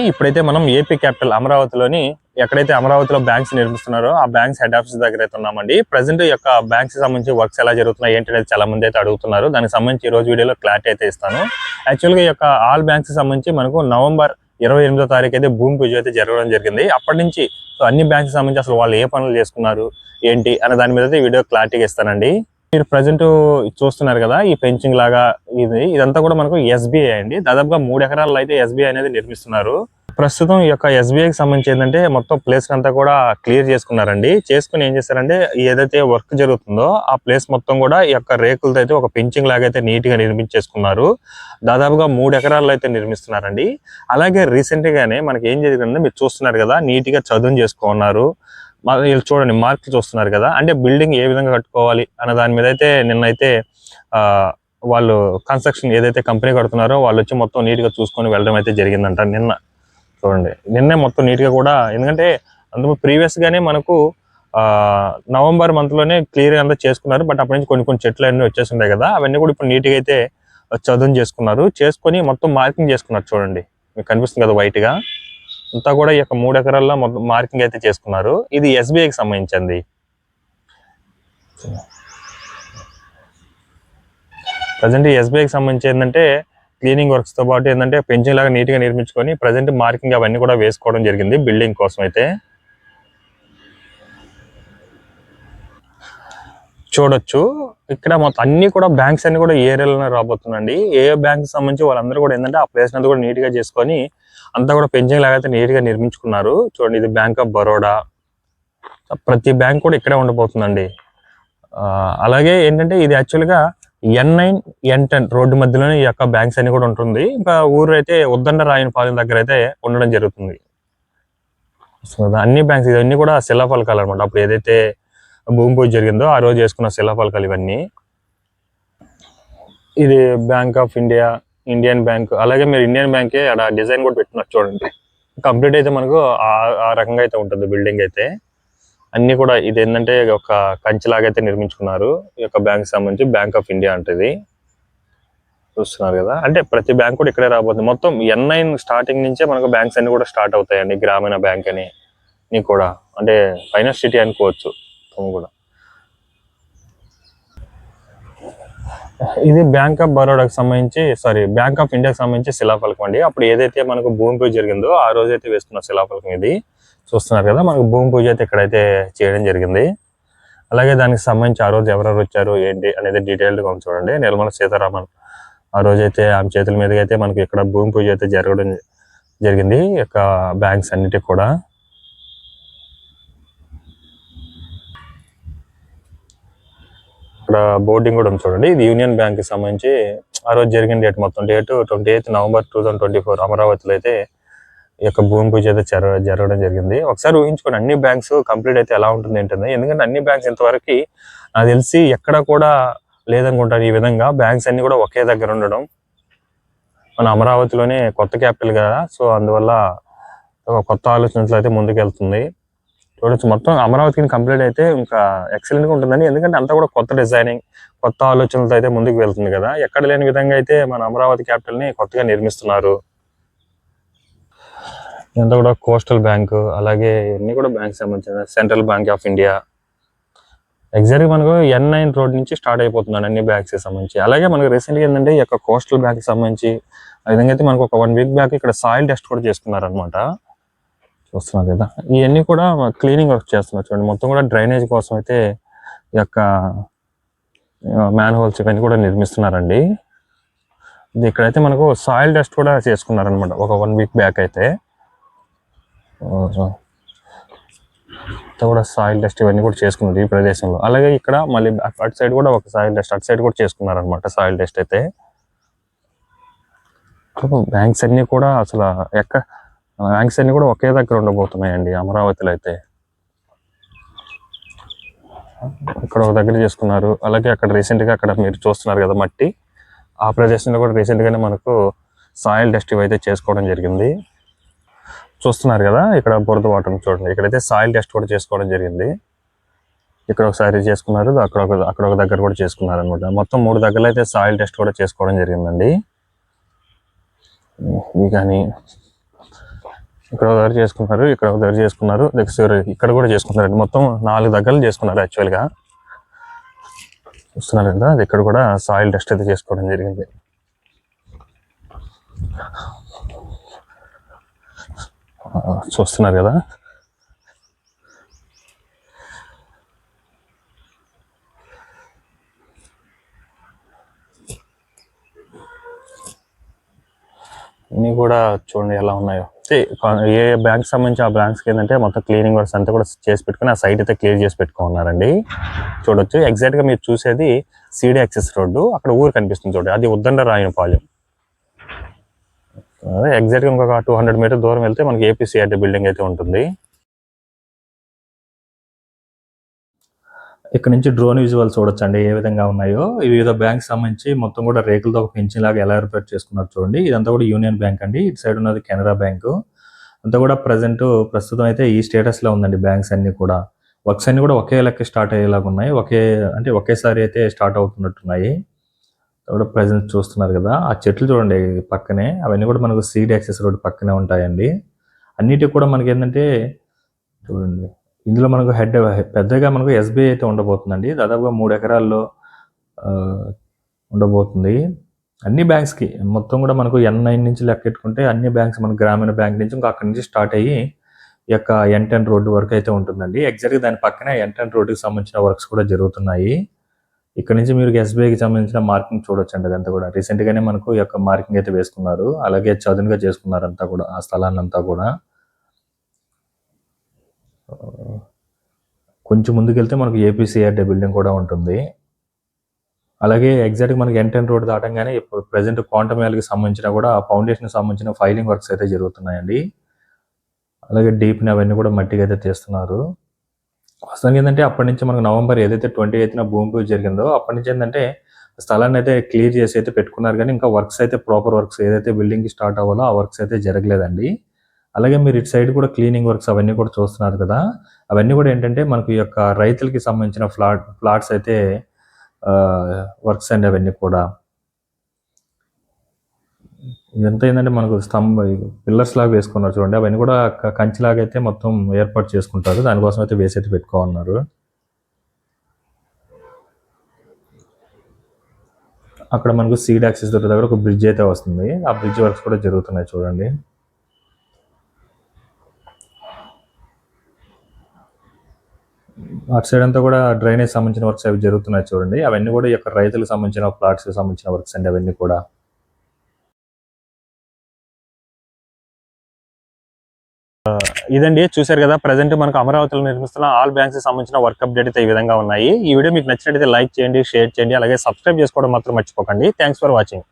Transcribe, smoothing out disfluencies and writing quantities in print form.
ఇప్పుడైతే మనం AP capital అమరావతిలోని ఎక్కడైతే అమరావతిలో బ్యాంక్స్ నిర్మిస్తున్నారో ఆ బ్యాంక్స్ హెడ్ ఆఫీస్ దగ్గర అయితే ఉన్నామండి. ప్రెసెంట్ ఈ యొక్క బ్యాంక్స్ సంబంధించి వర్క్స్ ఎలా జరుగుతున్నాయి ఏంటి అనేది చాలా మంది అయితే అడుగుతున్నారు. దానికి సంబంధించి ఈ రోజు వీడియోలో క్లారిటీ అయితే ఇస్తాను. యాక్చువల్గా ఈ యొక్క ఆల్ బ్యాంక్స్ సంబంధించి మనకు నవంబర్ 28వ తారీఖు అయితే భూమి పూజ అయితే జరగడం జరిగింది. అప్పటి నుంచి అన్ని బ్యాంక్స్ సంబంధించి అసలు వాళ్ళు ఏ పనులు చేసుకున్నారు ఏంటి అనే దాని మీద అయితే వీడియో క్లారిటీగా ఇస్తానండి. మీరు ప్రజెంట్ చూస్తున్నారు కదా, ఈ పెంచింగ్ లాగా ఇదంతా కూడా మనకు ఎస్బీఐ అండి. దాదాపుగా 3 ఎకరాల్లో అయితే ఎస్బీఐ అనేది నిర్మిస్తున్నారు. ప్రస్తుతం ఈ యొక్క ఎస్బీఐకి సంబంధించి ఏంటంటే మొత్తం ప్లేస్ అంతా కూడా క్లియర్ చేసుకున్నారండి. చేసుకుని ఏం చేస్తారంటే ఏదైతే వర్క్ జరుగుతుందో ఆ ప్లేస్ మొత్తం కూడా ఈ యొక్క రేకులతో అయితే ఒక పెంచింగ్ లాగా అయితే నీట్ గా నిర్మించేసుకున్నారు. దాదాపుగా 3 ఎకరాల్లో అయితే నిర్మిస్తున్నారండి. అలాగే రీసెంట్ గానే మనకి ఏం జరిగిందంటే మీరు చూస్తున్నారు కదా, నీట్ గా చదును చేసుకున్నారు. చూడండి మార్కులు చూస్తున్నారు కదా, అంటే బిల్డింగ్ ఏ విధంగా కట్టుకోవాలి అన్న దాని మీద అయితే నిన్నైతే వాళ్ళు కన్స్ట్రక్షన్ ఏదైతే కంపెనీ కడుతున్నారో వాళ్ళు వచ్చి మొత్తం నీట్ గా చూసుకొని వెళ్ళడం అయితే జరిగిందంట. నిన్న చూడండి, నిన్నే మొత్తం నీట్ గా కూడా, ఎందుకంటే అందుకు ప్రీవియస్ గానే మనకు నవంబర్ మంత్ లోనే క్లియర్ అంతా చేసుకున్నారు. బట్ అప్పటి నుంచి కొన్ని చెట్లు అన్నీ వచ్చేసి ఉంటాయి కదా, అవన్నీ కూడా ఇప్పుడు నీట్ గా అయితే చదును చేసుకున్నారు. చేసుకొని మొత్తం మార్కింగ్ చేసుకున్నారు. చూడండి మీకు కనిపిస్తుంది కదా వైట్ గా, అంతా కూడా ఈ యొక్క 3 ఎకరాల్లో మొత్తం మార్కింగ్ అయితే చేసుకున్నారు. ఇది ఎస్బీఐకి సంబంధించింది. ప్రజెంట్ ఎస్బీఐకి సంబంధించి ఏంటంటే క్లీనింగ్ వర్క్స్ తో పాటు ఏంటంటే పెంచింగ్ లాగా నీట్ గా నిర్మించుకొని ప్రజెంట్ మార్కింగ్ అవన్నీ కూడా వేసుకోవడం జరిగింది బిల్డింగ్ కోసం అయితే. చూడొచ్చు ఇక్కడ మొత్తం అన్ని కూడా బ్యాంక్స్ అన్ని కూడా ఏరియాలోనే రాబోతుందండి. ఏ బ్యాంక్ సంబంధించి వాళ్ళందరూ కూడా ఏంటంటే ఆ ప్లేస్ అంతా కూడా నీట్ గా చేసుకొని అంతా కూడా పెంచింగ్ లాగా అయితే నీట్ గా నిర్మించుకున్నారు. చూడండి, ఇది బ్యాంక్ ఆఫ్ బరోడా. ప్రతి బ్యాంక్ కూడా ఇక్కడే ఉండిపోతుందండి. అలాగే ఏంటంటే ఇది యాక్చువల్ గా N9 N10 రోడ్డు మధ్యలోనే ఈ యొక్క బ్యాంక్స్ అన్ని కూడా ఉంటుంది. ఇంకా ఊరు అయితే ఉద్దండరాయనపాలెం దగ్గర అయితే ఉండడం జరుగుతుంది. అన్ని బ్యాంక్స్ ఇవన్నీ కూడా శిలాఫలకాలు అనమాట. అప్పుడు ఏదైతే భూమి పూజ జరిగిందో ఆ రోజు చేసుకున్న శిలాఫలకాలు ఇవన్నీ. ఇది bank of India, Indian bank. అలాగే మీరు ఇండియన్ బ్యాంకే అక్కడ డిజైన్ కూడా పెట్టినట్టు చూడండి. కంప్లీట్ అయితే మనకు ఆ రకంగా అయితే ఉంటుంది బిల్డింగ్ అయితే. అన్ని కూడా ఇది ఏంటంటే ఒక కంచెలాగా అయితే నిర్మించుకున్నారు. ఈ యొక్క బ్యాంక్ సంబంధించి బ్యాంక్ ఆఫ్ ఇండియా అంటే చూస్తున్నారు కదా, అంటే ప్రతి బ్యాంక్ కూడా ఇక్కడే రాబోతుంది. మొత్తం N9 స్టార్టింగ్ నుంచే మనకు బ్యాంక్స్ అన్ని కూడా స్టార్ట్ అవుతాయండి. గ్రామీణ బ్యాంక్ అని కూడా, అంటే ఫైనాన్స్ సిటీ అనుకోవచ్చు కూడా. ఇది బ్యాంక్ ఆఫ్ బరోడాకి సంబంధించి బ్యాంక్ ఆఫ్ ఇండియాకి సంబంధించి శిలాఫలకం అండి. అప్పుడు ఏదైతే మనకు భూమి పూజ జరిగిందో ఆ రోజు అయితే వేస్తున్న శిలాఫలకం ఇది. చూస్తున్నారు కదా, మనకు భూమి పూజ అయితే ఇక్కడైతే చేయడం జరిగింది. అలాగే దానికి సంబంధించి ఆ రోజు ఎవరెవరు వచ్చారు ఏంటి అనేది డీటెయిల్డ్ గా చూడండి. నిర్మలా సీతారామన్ ఆ రోజు అయితే ఆమె చేతుల మీదుగా అయితే మనకి ఇక్కడ భూమి పూజ అయితే జరగడం జరిగింది. ఈ యొక్క బ్యాంక్స్ అన్నిటికి కూడా. ఇక్కడ బోర్డింగ్ కూడా చూడండి. ఇది యూనియన్ బ్యాంక్ కి సంబంధించి ఆ రోజు జరిగిన డేట్, మొత్తం డేట్ 28 నవంబర్ 2024 అమరావతిలో అయితే ఈ యొక్క భూమి పూజ అయితే జరగడం జరిగింది. ఒకసారి ఊహించుకోండి అన్ని బ్యాంక్స్ కంప్లీట్ అయితే ఎలా ఉంటుంది ఏంటంటే, ఎందుకంటే అన్ని బ్యాంక్స్ ఇంతవరకు నాకు తెలిసి ఎక్కడ కూడా లేదనుకుంటాను ఈ విధంగా బ్యాంక్స్ అన్ని కూడా ఒకే దగ్గర ఉండడం. మన అమరావతిలోనే కొత్త క్యాపిటల్ కదా, సో అందువల్ల ఒక కొత్త ఆలోచనతో అయితే ముందుకు వెళ్తుంది. చూడొచ్చు మొత్తం అమరావతికి కంప్లీట్ అయితే ఇంకా ఎక్సలెంట్ గా ఉంటుందండి. ఎందుకంటే అంతా కూడా కొత్త డిజైనింగ్, కొత్త ఆలోచనలతో అయితే ముందుకు వెళ్తుంది కదా. ఎక్కడ లేని విధంగా అయితే మన అమరావతి క్యాపిటల్ ని కొత్తగా నిర్మిస్తున్నారు. ఇదంతా కూడా కోస్టల్ బ్యాంకు, అలాగే ఇవన్నీ కూడా బ్యాంక్ సంబంధించిన సెంట్రల్ బ్యాంక్ ఆఫ్ ఇండియా. ఎగ్జాక్ట్గా మనకు N9 రోడ్ నుంచి స్టార్ట్ అయిపోతున్నాడు అన్ని బ్యాంక్స్ కి సంబంధించి. అలాగే మనకు రీసెంట్ గా ఏంటంటే ఈ యొక్క కోస్టల్ బ్యాంక్ కి సంబంధించి ఆ విధంగా అయితే మనకు ఒక 1 వీక్ బ్యాక్ ఇక్కడ సాయిల్ టెస్ట్ కూడా చేసుకున్నారు అనమాట. చూస్తున్నారు కదా, ఇవన్నీ కూడా క్లీనింగ్ వర్క్ చేస్తున్నారు. చూడండి మొత్తం కూడా డ్రైనేజ్ కోసం అయితే ఈ యొక్క మ్యాన్ హోల్స్ ఇవన్నీ కూడా నిర్మిస్తున్నారండి. ఇది ఇక్కడైతే మనకు సాయిల్ టెస్ట్ కూడా చేసుకున్నారనమాట ఒక 1 వీక్ బ్యాక్ అయితే. కూడా సాయిల్ టెస్ట్ ఇవన్నీ కూడా చేసుకున్నారు ఈ ప్రదేశంలో. అలాగే ఇక్కడ మళ్ళీ అటు సైడ్ కూడా ఒక సాయిల్ టెస్ట్ అటు సైడ్ కూడా చేసుకున్నారు అనమాట సాయిల్ టెస్ట్ అయితే. బ్యాంక్స్ అన్ని కూడా అసలు బ్యాంక్స్ అన్ని కూడా ఒకే దగ్గర ఉండబోతున్నాయండి అమరావతిలో అయితే. ఇక్కడ ఒక దగ్గర చేసుకున్నారు. అలాగే అక్కడ రీసెంట్ గా అక్కడ మీరు చూస్తున్నారు కదా మట్టి, ఆ ప్రదేశంలో కూడా రీసెంట్ గానే మనకు సాయిల్ టెస్ట్ ఇవైతే చేసుకోవడం జరిగింది. చూస్తున్నారు కదా ఇక్కడ బురద వాటర్ చూడండి, ఇక్కడైతే సాయిల్ టెస్ట్ కూడా చేసుకోవడం జరిగింది. ఇక్కడ ఒకసారి చేసుకున్నారు, అక్కడ ఒక దగ్గర కూడా చేసుకున్నారు అనమాట. మొత్తం 3 దగ్గరలో అయితే సాయిల్ టెస్ట్ కూడా చేసుకోవడం జరిగిందండి. ఇవి కానీ ఇక్కడ ఒక దగ్గర చేసుకున్నారు, ఇక్కడ ఒక దగ్గర చేసుకున్నారు, నెక్స్ట్ ఇక్కడ కూడా చేసుకున్నారండి. మొత్తం 4 దగ్గరలు చేసుకున్నారు యాక్చువల్గా. చూస్తున్నారు కదా, అది ఇక్కడ కూడా సాయిల్ టెస్ట్ అయితే చేసుకోవడం జరిగింది. చూస్తున్నారు కదా, ఇన్ని కూడా చూడండి ఎలా ఉన్నాయో. ఏ బ్యాంక్ సంబంధించి ఆ బ్యాంక్స్కి ఏంటంటే మొత్తం క్లీనింగ్ వర్క్స్ అంతా కూడా చేసి పెట్టుకుని ఆ సైట్ అయితే క్లియర్ చేసి పెట్టుకున్నారండి. చూడొచ్చు, ఎగ్జాక్ట్గా మీరు చూసేది సిడి యాక్సెస్ రోడ్డు, అక్కడ ఊరు కనిపిస్తుంది చూడండి, అది ఉద్దండరాయనపాలెం. ఎగ్జాక్ట్గా ఇంకొక 200 మీటర్ దూరం వెళ్తే మనకి ఏపీసీఆర్టీ బిల్డింగ్ అయితే ఉంటుంది. ఇక్కడ నుంచి డ్రోన్ విజువల్ చూడొచ్చండి ఏ విధంగా ఉన్నాయో. వివిధ బ్యాంక్ సంబంధించి మొత్తం కూడా రేకులతో ఒక పెన్షన్ లాగా ఎలా ఏర్పాటు చేసుకున్నారు చూడండి. ఇదంతా కూడా యూనియన్ బ్యాంక్ అండి. ఇటు సైడ్ ఉన్నది కెనరా బ్యాంకు. అంతా కూడా ప్రస్తుతం అయితే ఈ స్టేటస్ లో ఉందండి. బ్యాంక్స్ అన్ని కూడా వర్క్స్ అన్ని కూడా ఒకే లెక్క స్టార్ట్ అయ్యేలాగా ఉన్నాయి. ఒకేసారి అయితే స్టార్ట్ అవుతున్నట్టున్నాయి. కూడా ప్రజెంట్ చూస్తున్నారు కదా, ఆ చెట్లు చూడండి పక్కనే, అవన్నీ కూడా మనకు సీడ్ యాక్సెస్ రోడ్ పక్కనే ఉంటాయండి. అన్నిటికి కూడా మనకి ఏంటంటే చూడండి, ఇందులో మనకు పెద్దగా మనకు ఎస్బీఐ అయితే ఉండబోతుందండి. దాదాపుగా 3 ఎకరాల్లో ఉండబోతుంది. అన్ని బ్యాంక్స్కి మొత్తం కూడా మనకు N9 నుంచి లెక్కెట్టుకుంటే అన్ని బ్యాంక్స్ మనకు గ్రామీణ బ్యాంక్ నుంచి ఇంకా అక్కడి నుంచి స్టార్ట్ అయ్యి ఈ యొక్క N10 రోడ్డు వరకు అయితే ఉంటుందండి. ఎగ్జాక్ట్గా దాని పక్కనే N10 రోడ్డుకి సంబంధించిన వర్క్స్ కూడా జరుగుతున్నాయి. ఇక్కడ నుంచి మీరు ఎస్బీఐకి సంబంధించిన మార్కింగ్ చూడొచ్చండి. అదంతా కూడా రీసెంట్గానే మనకు ఈ యొక్క మార్కింగ్ అయితే వేసుకున్నారు. అలాగే చదునుగా చేసుకున్నారు అంతా కూడా, ఆ స్థలాన్ని అంతా కూడా. కొంచెం ముందుకెళ్తే మనకు ఏపీసీఆర్టీ బిల్డింగ్ కూడా ఉంటుంది. అలాగే ఎగ్జాక్ట్గా మనకి N10 రోడ్ దాటంగానే ఇప్పుడు ప్రజెంట్ క్వాంటమ్ వ్యాలీకి సంబంధించిన కూడా ఫౌండేషన్ సంబంధించిన ఫైలింగ్ వర్క్స్ అయితే జరుగుతున్నాయండి. అలాగే డీప్ని అవన్నీ కూడా మట్టిగా అయితే తీస్తున్నారు. వాస్తవంగా ఏంటంటే అప్పటి నుంచి మనకు నవంబర్ ఏదైతే 28న భూమి పూజ జరిగిందో అప్పటి నుంచి ఏంటంటే స్థలాన్ని అయితే క్లియర్ చేసి అయితే పెట్టుకున్నారు. కానీ ఇంకా వర్క్స్ అయితే ప్రాపర్ వర్క్స్ ఏదైతే బిల్డింగ్కి స్టార్ట్ అవ్వాలో ఆ వర్క్స్ అయితే జరగలేదండి. అలాగే మీరు ఇటు సైడ్ కూడా క్లీనింగ్ వర్క్స్ అవన్నీ కూడా చూస్తున్నారు కదా, అవన్నీ కూడా ఏంటంటే మనకు ఈ యొక్క రైతులకి సంబంధించిన ఫ్లాట్స్ అయితే వర్క్స్ అండి. అవన్నీ కూడా ఇదంతా ఏంటంటే మనకు పిల్లర్స్ లాగా వేసుకున్నారు చూడండి, అవన్నీ కూడా కంచిలాగా అయితే మొత్తం ఏర్పాటు చేసుకుంటారు. దానికోసం అయితే వేసి అయితే పెట్టుకోన్నారు. అక్కడ మనకు సీడ్ యాక్సెస్ దగ్గర ఒక బ్రిడ్జ్ అయితే వస్తుంది. ఆ బ్రిడ్జ్ వర్క్స్ కూడా జరుగుతున్నాయి చూడండి. అటు సైడ్ అంతా కూడా డ్రైనేజ్ సంబంధించిన వర్క్స్ అవి జరుగుతున్నాయి చూడండి. అవన్నీ కూడా ఈ యొక్క రైతులకు సంబంధించిన ప్లాట్స్ సంబంధించిన వర్క్స్ అండి. అవన్నీ కూడా ఇదండి, చూశారు కదా. ప్రజెంట్ మనకు అమరావతిలో నిర్మిస్తున్న ఆల్ బ్యాంక్స్ సంబంధించిన వర్క్ అప్డేట్ అయితే ఈ విధంగా ఉన్నాయి. ఈ వీడియో మీకు నచ్చినట్లయితే లైక్ చేయండి, షేర్ చేయండి, అలాగే సబ్స్క్రైబ్ చేసుకోవడం మాత్రం మర్చిపోకండి. Thanks for watching.